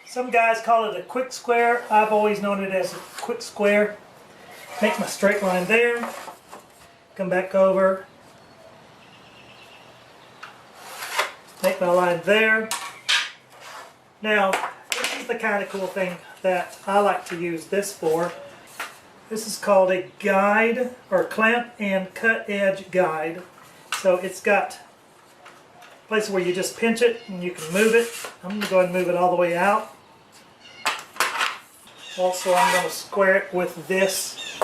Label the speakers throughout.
Speaker 1: Some guys call it a quick square. I've always known it as a quick square. Make my straight line there. Come back over. Make my line there. Now, this is the kind of cool thing that I like to use this for. This is called a guide, or clamp and cut edge guide. So it's got places where you just pinch it and you can move it. I'm going to go ahead and move it all the way out. Also, I'm going to square it with this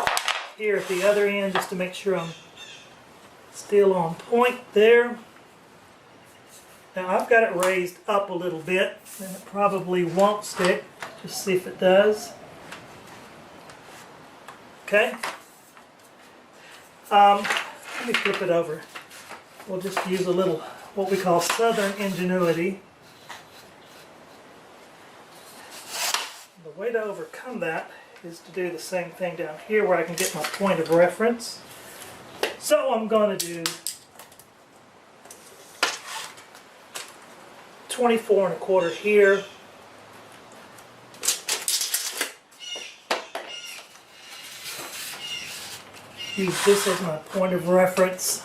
Speaker 1: here at the other end just to make sure I'm still on point there. Now I've got it raised up a little bit and it probably won't stick. Just see if it does. Okay. Let me flip it over. We'll just use a little what we call southern ingenuity. The way to overcome that is to do the same thing down here where I can get my point of reference. So I'm going to do 24 1/4 here. Use this as my point of reference.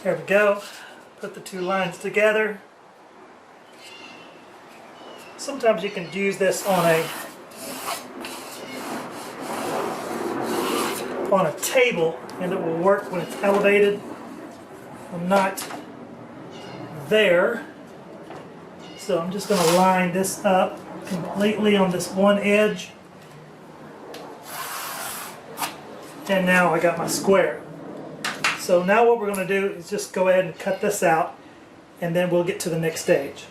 Speaker 1: There we go. Put the two lines together. Sometimes you can use this on a table and it will work when it's elevated. I'm not there, so I'm just going to line this up completely on this one edge, and now I got my square. So now what we're going to do is just go ahead and cut this out, and then we'll get to the next stage.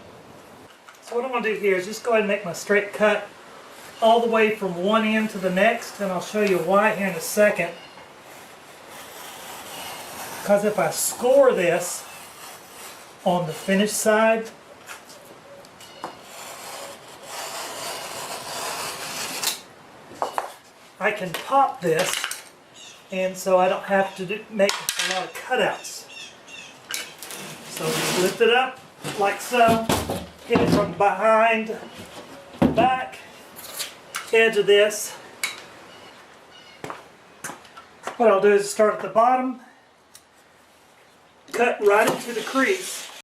Speaker 1: So what I'm going to do here is just go ahead and make my straight cut all the way from one end to the next, and I'll show you why here in a second. Because if I score this on the finished side, I can pop this, and so I don't have to make a lot of cutouts. So just lift it up like so, hit it from behind, back, edge of this. What I'll do is start at the bottom, cut right into the crease,